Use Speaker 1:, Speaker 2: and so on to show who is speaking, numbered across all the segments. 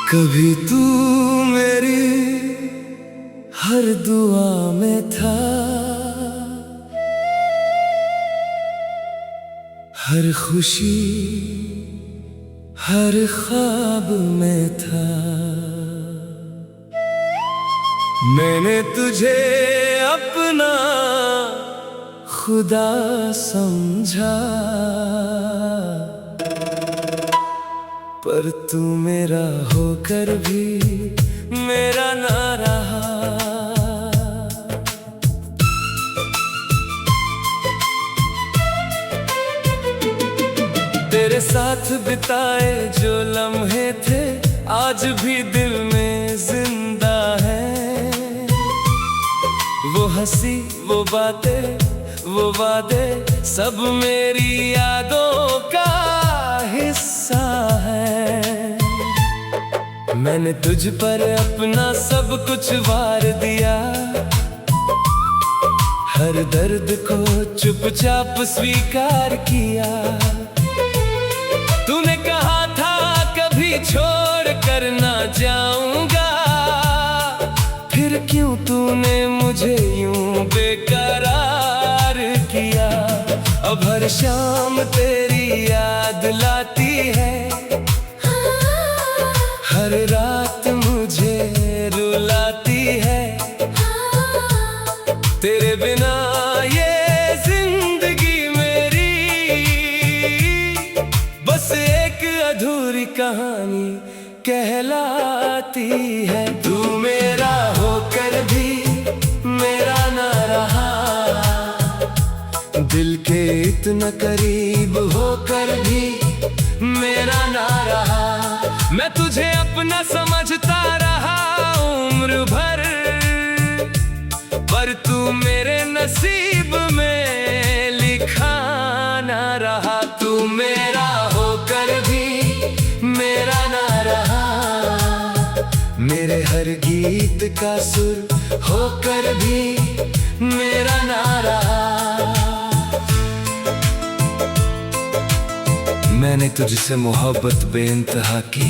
Speaker 1: कभी तू मेरी हर दुआ में था, हर खुशी हर ख्वाब में था। मैंने तुझे अपना खुदा समझा, पर तू मेरा होकर भी मेरा ना रहा। तेरे साथ बिताए जो लम्हे थे आज भी दिल में जिंदा है। वो हंसी वो बातें वो वादे सब मेरी यादों का हिस्सा है। मैंने तुझ पर अपना सब कुछ वार दिया, हर दर्द को चुपचाप स्वीकार किया। तूने कहा था कभी छोड़ कर ना जाऊंगा, फिर क्यों तूने मुझे यूं बेकरार किया। अब हर शाम तेरी याद लाती है, हर रात मुझे रुलाती है। तेरे बिना ये जिंदगी मेरी बस एक अधूरी कहानी कहलाती है। तू मेरा होकर भी मेरा ना रहा, दिल के इतना करीब होकर भी मेरा ना रहा। मैं तुझे अपना समझता रहा उम्र भर, पर तू मेरे नसीब में लिखा ना रहा। तू मेरा होकर भी मेरा ना रहा, मेरे हर गीत का सुर होकर भी मेरा ना रहा। मैंने तुझसे मोहब्बत बेइंतहा की,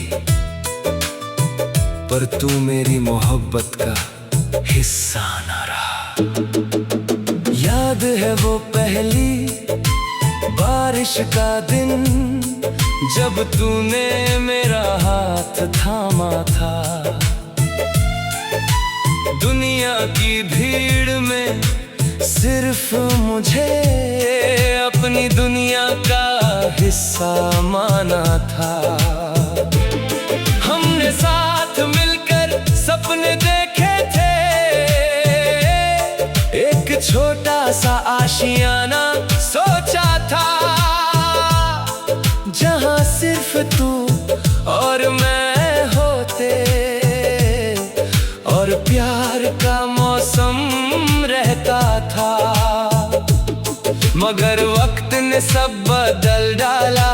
Speaker 1: पर तू मेरी मोहब्बत का हिस्सा ना रहा। याद है वो पहली बारिश का दिन जब तूने मेरा हाथ थामा था। दुनिया की भीड़ में सिर्फ मुझे अपनी दुनिया का हिस्सा माना था। हमने साथ मिलकर सपने देखे थे, एक छोटा सा आशियाना सोचा था, जहां सिर्फ तू और मैं होते और प्यार का मौसम रहता था। मगर वक्त ने सब बदल डाला,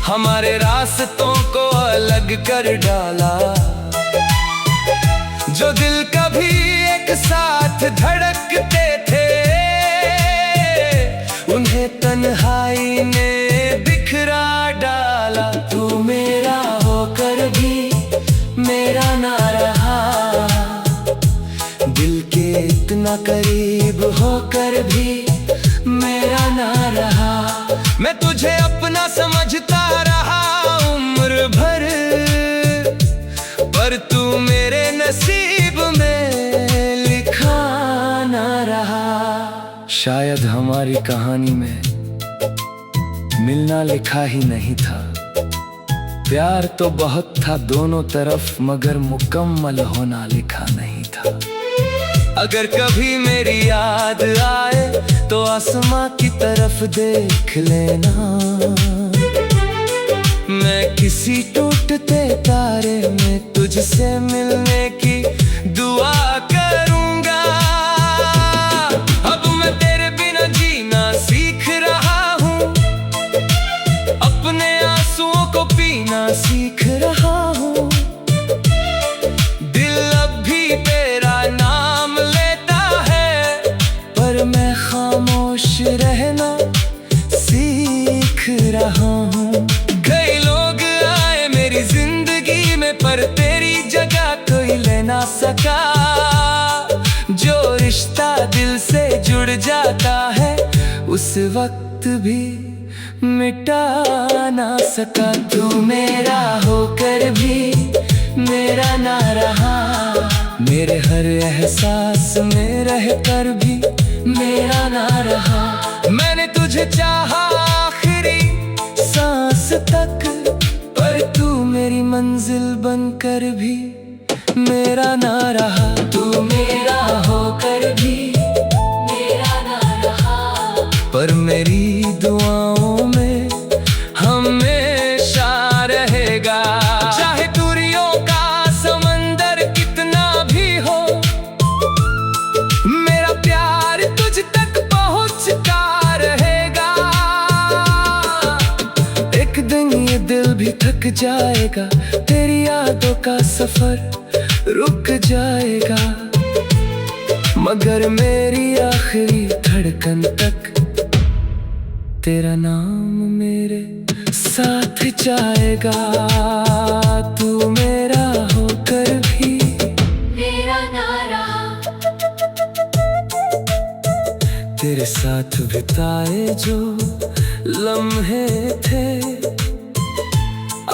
Speaker 1: हमारे रास्तों को अलग कर डाला। जो दिल कभी एक साथ धड़कते थे, उन्हें तन्हाई ने बिखरा डाला। तू मेरा होकर भी मेरा ना रहा, दिल के इतना करीब होकर भी मेरा ना रहा। मैं तुझे अपना समझता रहा उम्र भर, पर तू मेरे नसीब में लिखा ना रहा। शायद हमारी कहानी में मिलना लिखा ही नहीं था। प्यार तो बहुत था दोनों तरफ, मगर मुकम्मल होना लिखा नहीं था। अगर कभी मेरी याद आए तो आसमां की तरफ देख लेना, मैं किसी टूटते तारे में तुझसे मिलने की दुआ करूंगा। अब मैं तेरे बिना जीना सीख रहा हूँ, अपने आंसुओं को पीना सीख रहा हूँ। दिल अब भी तेरा नाम लेता है, पर मैं खामोश रहना तुझसे जुड़ जाता है, उस वक्त भी मिटा ना सका। तू मेरा होकर भी मेरा ना रहा, मेरे हर एहसास में रहकर भी मेरा ना रहा। मैंने तुझे चाहा आखिरी सांस तक, पर तू मेरी मंजिल बनकर भी मेरा ना रहा। तू मेरा होकर भी मेरा ना रहा, पर मेरी दुआओं में हमेशा रहेगा। चाहे दूरियों का समंदर कितना भी हो, मेरा प्यार तुझ तक पहुंचता रहेगा। एक दिन ये दिल भी थक जाएगा, तेरी यादों का सफर रुक जाएगा, मगर मेरी आखिरी धड़कन तक तेरा नाम मेरे साथ जाएगा। तू मेरा होकर भी मेरा ना रहा, तेरे साथ बिताए जो लम्हे थे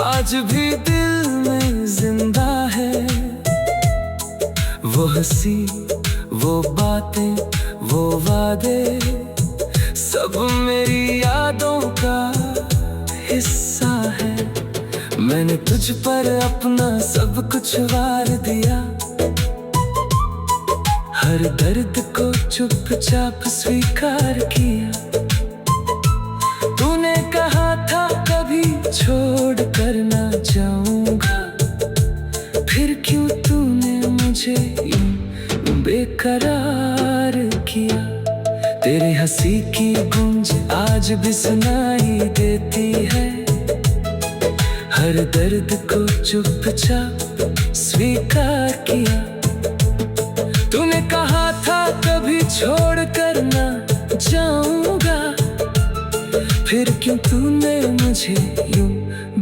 Speaker 1: आज भी दिल में जिंदा है। वो हंसी, वो बातें, वो वादे, सब मेरी यादों का हिस्सा है। मैंने तुझ पर अपना सब कुछ वार दिया, हर दर्द को चुपचाप स्वीकार किया। तूने कहा था कभी छोड़ कर ना जाऊंगा, फिर क्यों तूने मुझे यूं बेकरार किया। तेरी हंसी की गूंज आज भी सुनाई देती है, हर दर्द को चुपचाप स्वीकार किया। तूने कहा था कभी छोड़ कर ना जाऊंगा, फिर क्यों तूने मुझे यूं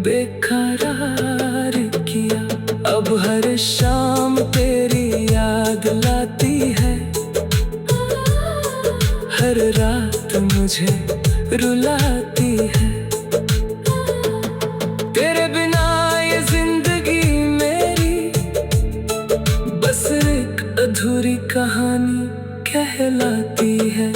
Speaker 1: बेकरार किया। अब हर शाम तेरी याद लाती है, हर रात मुझे रुलाती है। तेरे बिना ये जिंदगी मेरी बस एक अधूरी कहानी कहलाती है।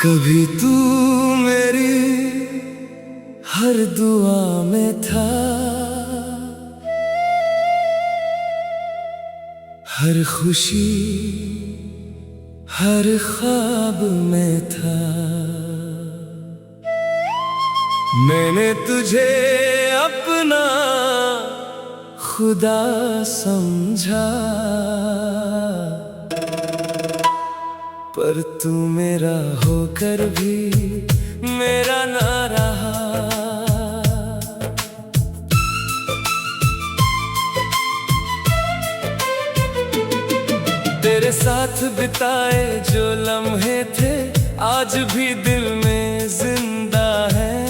Speaker 1: कभी तू मेरी हर दुआ में था, हर खुशी हर ख्वाब में था। मैंने तुझे अपना खुदा समझा, पर तू मेरा होकर भी मेरा ना रहा। तेरे साथ बिताए जो लम्हे थे आज भी दिल में जिंदा है।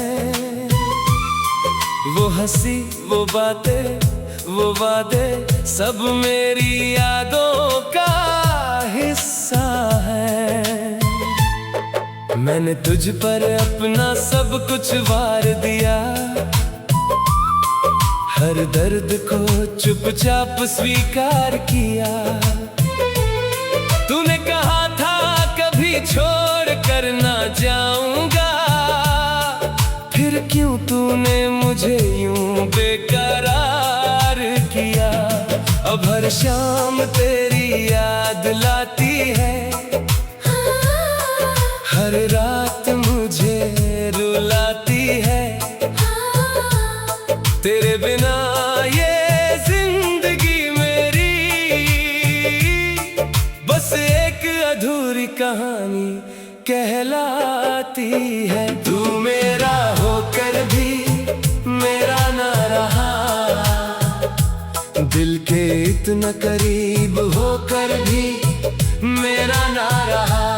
Speaker 1: वो हंसी, वो बातें, वो वादे, सब मेरी यादों का हिस्सा है। मैंने तुझ पर अपना सब कुछ वार दिया, हर दर्द को चुपचाप स्वीकार किया। तूने कहा था कभी छोड़ कर ना जाऊंगा, फिर क्यों तूने मुझे यूं बेकरार किया। अब हर शाम तेरी याद लाती है, हर रात मुझे रुलाती है। तेरे बिना ये जिंदगी मेरी बस एक अधूरी कहानी कहलाती है। तू मेरा होकर भी मेरा ना रहा, दिल के इतना करीब होकर भी मेरा ना रहा।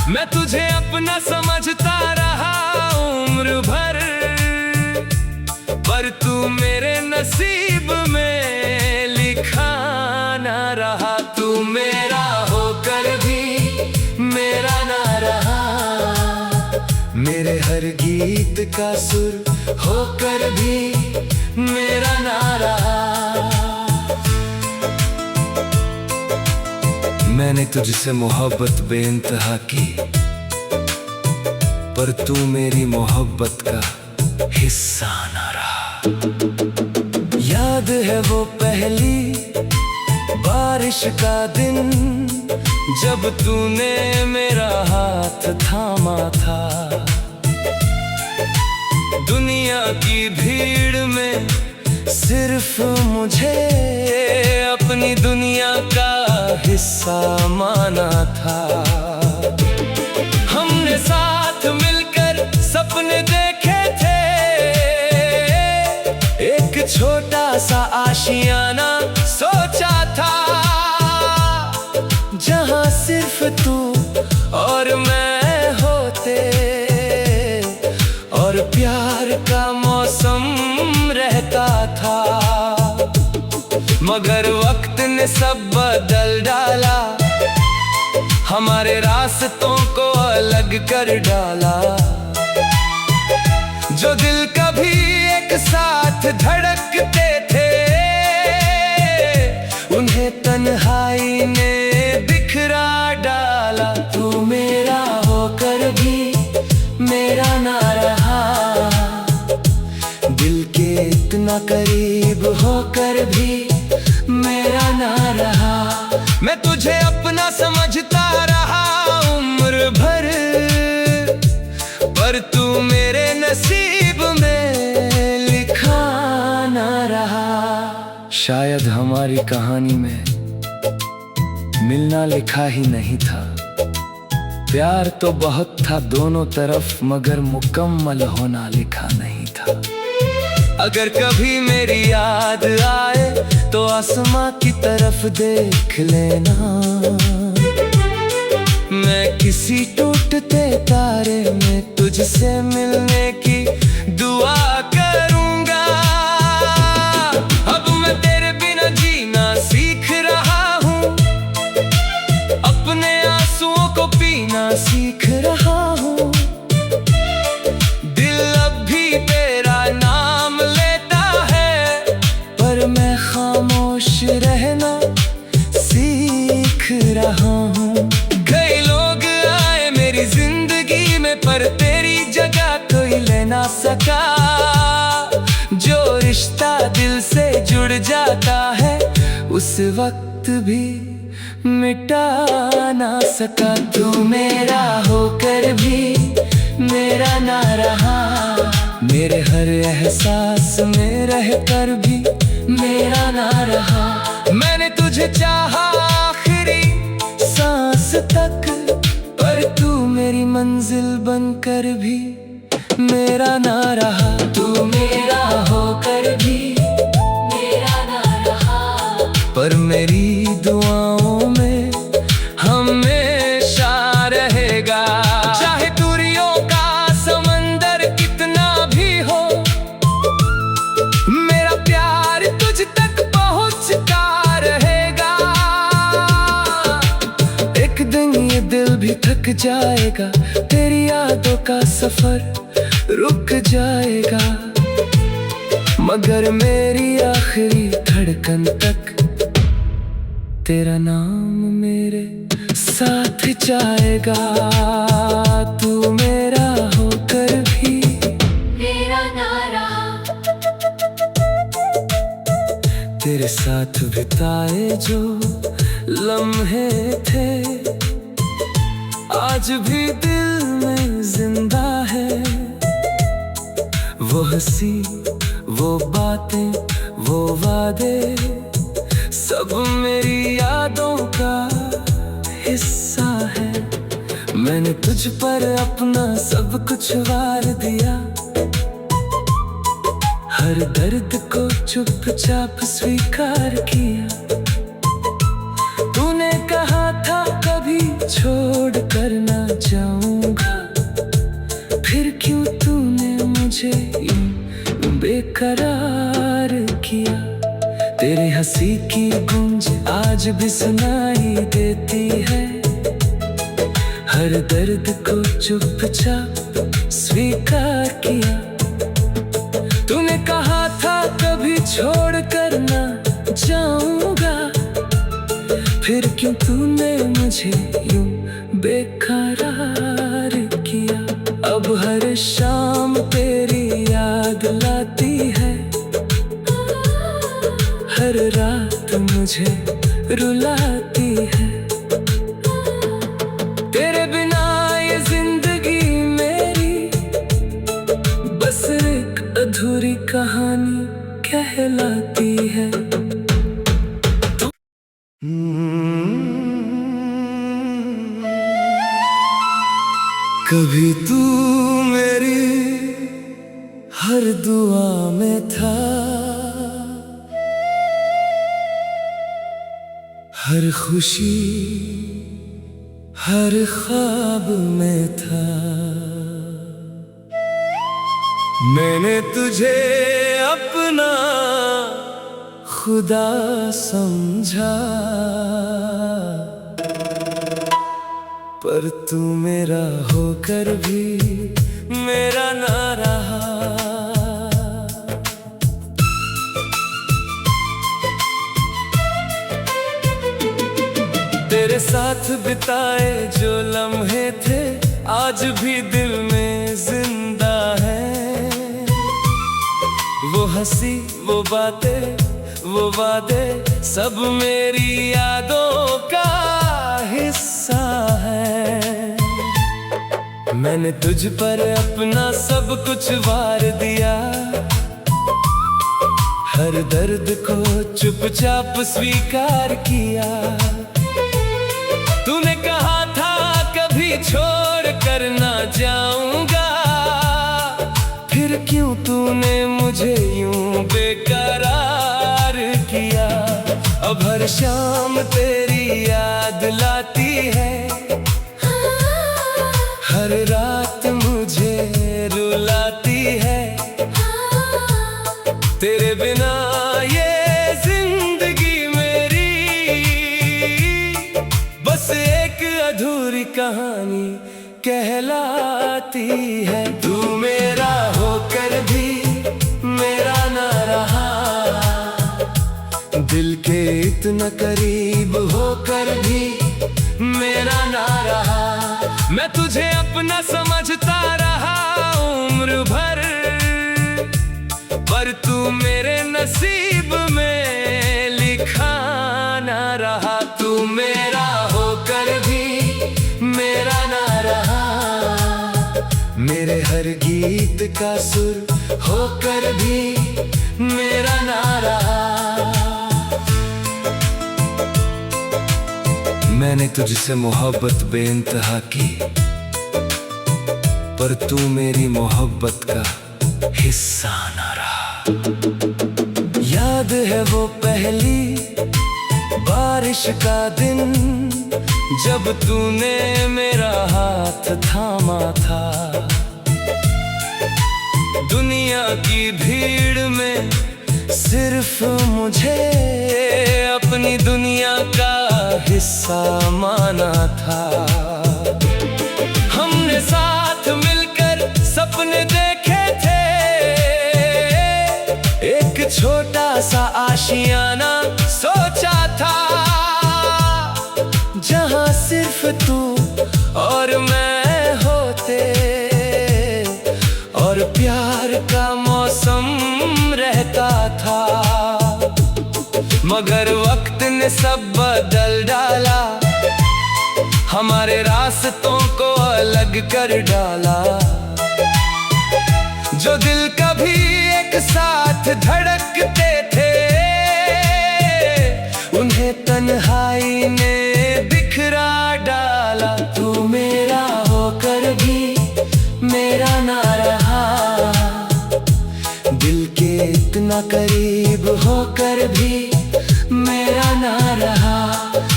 Speaker 1: मैं तुझे अपना समझता रहा उम्र भर, पर तू मेरे नसीब में लिखा ना रहा। तू मेरा होकर भी मेरा ना रहा, मेरे हर गीत का सुर होकर भी मेरा ना रहा। मैंने तुझसे मोहब्बत बेइंतहा की, पर तू मेरी मोहब्बत का हिस्सा ना रहा। याद है वो पहली बारिश का दिन, जब तूने मेरा हाथ थामा था। दुनिया की भीड़ में सिर्फ मुझे अपनी दुनिया का हिस्सा माना था। हमने साथ मिलकर सपने देखे थे, एक छोटा सा आशियाना सोचा था, जहां सिर्फ तू और मैं होते और प्यार का मौसम रहता था। मगर वक्त ने सब बदल डाला, हमारे रास्तों को अलग कर डाला। जो दिल कभी एक साथ धड़कते थे, उन्हें तन्हाई ने बिखरा डाला। तू मेरा होकर भी मेरा ना रहा, दिल के इतना करीब होकर भी मेरा ना रहा। मैं तुझे अपना समझता रहा उम्र भर, पर तू मेरे नसीब में लिखा ना रहा। शायद हमारी कहानी में मिलना लिखा ही नहीं था। प्यार तो बहुत था दोनों तरफ, मगर मुकम्मल होना लिखा नहीं था। अगर कभी मेरी याद आए तो आसमां की तरफ देख लेना, मैं किसी टूटते तारे में तुझसे मिलने की दुआ करूंगा। अब मैं तेरे बिना जीना सीख रहा हूँ, अपने आंसुओं को पीना सीख रहा हूँ। दिल अब भी तेरा नाम लेता है, पर मैं खामोश रहना सीख रहा हूँ। कई लोग आए मेरी जिंदगी में, पर तेरी जगह कोई ले ना सका। जो रिश्ता दिल से जुड़ जाता है, उस वक्त भी मिटा ना सका। तू मेरा होकर भी मेरा ना रहा, मेरे हर एहसास में रहकर भी मेरा ना रहा। मैंने तुझे चाहा आखिरी सांस तक, पर तू मेरी मंजिल बनकर भी मेरा ना रहा। तू मेरा होकर भी मेरा ना रहा, पर मेरी दुआओं में हमेशा रहेगा। चाहे दूरियों का समंदर कितना भी हो, मेरा प्यार तुझ तक पहुंचता रहेगा। एक दिन ये दिल भी थक जाएगा, तेरी यादों का सफर रुक जाएगा, मगर मेरी आखिरी धड़कन तक तेरा नाम मेरे साथ जाएगा। तू मेरा होकर भी
Speaker 2: मेरा ना रहा,
Speaker 1: तेरे साथ बिताए जो लम्हे थे, आज भी दिल में जिंदा है। वो हंसी, वो बातें, वो वादे, सब मेरी यादों का हिस्सा है। मैंने तुझ पर अपना सब कुछ वार दिया, हर दर्द को चुपचाप स्वीकार किया। तूने कहा था कभी छोड़ कर ना जाऊंगा, फिर क्यों तूने मुझे यूं बेकार बेकरार किया। तेरे हंसी की गूंज आज भी सुनाई देती है। हर दर्द को चुपचाप स्वीकार किया। तूने कहा था कभी छोड़ कर ना जाऊंगा, फिर क्यों तूने मुझे यूं बेकरार किया। अब हर शाम तेरी याद लाती है, हर रात मुझे रुलाती है। तेरे बिना ये जिंदगी मेरी बस एक अधूरी कहानी कहलाती है। कभी तू मेरी हर दुआ में था, हर खुशी हर ख्वाब में था। मैंने तुझे अपना खुदा समझा, पर तू मेरा होकर भी मेरा ना रहा। तेरे साथ बिताए जो लम्हे थे आज भी दिल में जिंदा है। वो हंसी वो बातें वो वादे सब मेरी यादों का हिस्सा है। मैंने तुझ पर अपना सब कुछ वार दिया, हर दर्द को चुपचाप स्वीकार किया। तूने कहा था कभी छोड़ कर ना जाऊंगा, फिर क्यों तूने मुझे यूं बेकरार किया। अब हर शाम तेरी याद लाती है, हर रात मुझे रुलाती है। तेरे बिना ये जिंदगी मेरी बस एक अधूरी कहानी कहलाती है। तू मेरा होकर भी मेरा ना रहा, दिल के इतना करीब होकर भी मेरा ना रहा। मैं तुझे अपना समझता रहा उम्र भर, पर तू मेरे नसीब में लिखा ना रहा। तू मेरा होकर भी मेरा ना रहा, मेरे हर गीत का सुर होकर भी मेरा ना रहा। मैंने तुझसे मोहब्बत बेइंतहा की, पर तू मेरी मोहब्बत का हिस्सा ना रहा। याद है वो पहली बारिश का दिन जब तूने मेरा हाथ थामा था। दुनिया की भीड़ में सिर्फ मुझे अपनी दुनिया का हिस्सा माना था। हमने साथ मिलकर सपने देखे थे, एक छोटा सा आशियाना सोचा था, जहां सिर्फ तू और मैं होते और प्यार का मौसम रहता था। मगर वक्त ने सब बदल डाला, हमारे रास्तों को अलग कर डाला। जो दिल कभी एक साथ धड़कते थे, उन्हें तन्हाई ने बिखरा डाला। तू मेरा होकर भी मेरा ना रहा, दिल के इतना करीब होकर भी मेरा ना रहा।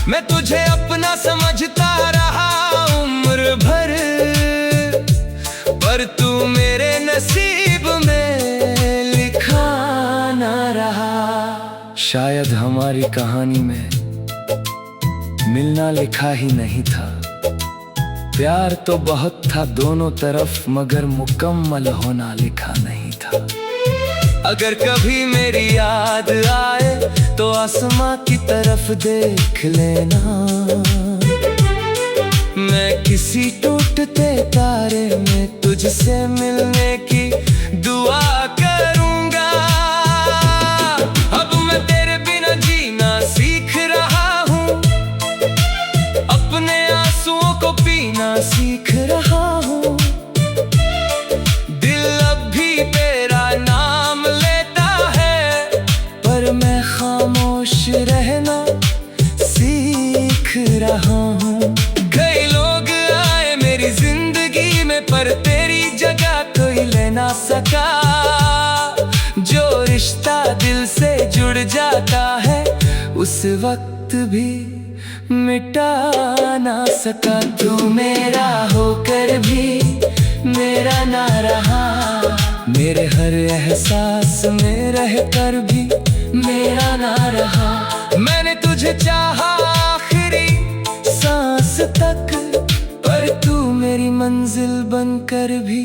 Speaker 1: मैं तुझे अपना समझता रहा उम्र भर, पर तू मेरे नसीब में लिखा हमारी कहानी में मिलना लिखा ही नहीं था। प्यार तो बहुत था दोनों तरफ, मगर मुकम्मल होना लिखा नहीं था। अगर कभी मेरी याद आए तो आसमां की तरफ देख लेना, मैं किसी टूटते तारे में तुझसे मिलने की दुआ करूंगा। अब मैं तेरे बिना जीना सीख रहा हूँ, अपने आंसुओं को पीना सीख रहा हूँ। दिल अब भी तेरा नाम लेता है, पर मैं खामोश रहना सीख रहा हूँ। कई लोग आए मेरी जिंदगी में, पर तेरी जगह कोई ले ना सका। जो रिश्ता दिल से जुड़ जाता है, उस वक्त भी मिटा ना सका। तू मेरा होकर भी मेरा ना रहा, मेरे हर एहसास में रहकर भी मेरा ना रहा। मैंने तुझे चाहा आखिरी सांस तक, पर तू मेरी मंजिल बनकर भी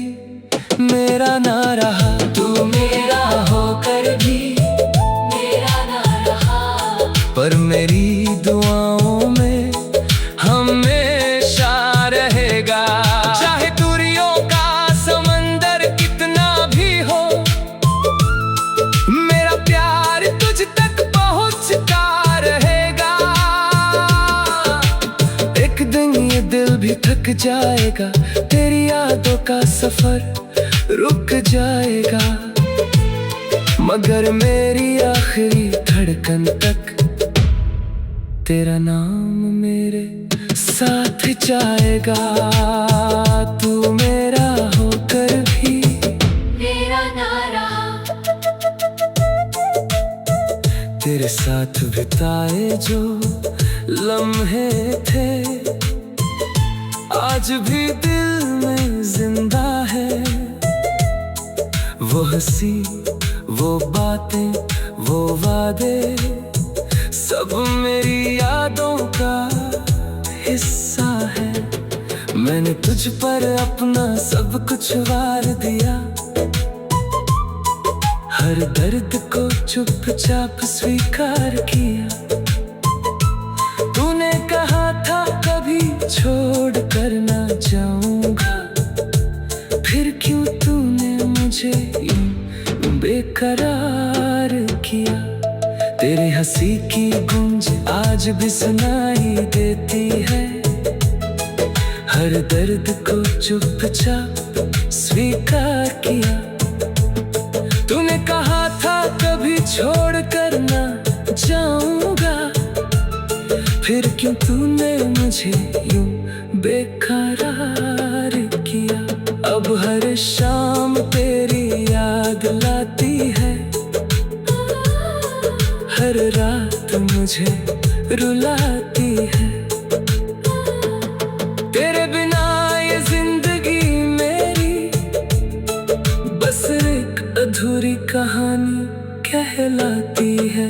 Speaker 1: मेरा ना रहा। तू मेरा होकर भी मेरा ना रहा, पर मेरी दुआओं में हमेशा रहेगा। चाहे दूरियों का समंदर कितना भी हो, मेरा प्यार तुझ तक पहुंचता रहेगा। एक दिन ये दिल भी थक जाएगा, तेरी यादों का सफर रुक जाएगा, मगर मेरी आखिरी धड़कन तक तेरा नाम मेरे साथ जाएगा। तू मेरा होकर भी
Speaker 2: मेरा ना रहा,
Speaker 1: तेरे साथ बिताए जो लम्हे थे, आज भी दिल में जिंदा है। वो हंसी, वो बातें, वो वादे, सब मेरी यादों का हिस्सा है। मैंने तुझ पर अपना सब कुछ वार दिया, हर दर्द को चुपचाप स्वीकार किया। तूने कहा था कभी छोड़ कर ना जाऊंगा, फिर क्यों तूने मुझे यूं बेकरार किया। तेरी हंसी की गूंज आज भी सुनाई देती है, हर दर्द को चुपचाप स्वीकार किया। तूने कहा था कभी छोड़ कर ना जाऊंगा, फिर क्यों तूने मुझे यूं बेकरार किया। अब हर शाम तेरी याद लाती है, हर रात मुझे रुलाती है। तेरे बिना ये जिंदगी मेरी बस एक अधूरी कहानी कहलाती है।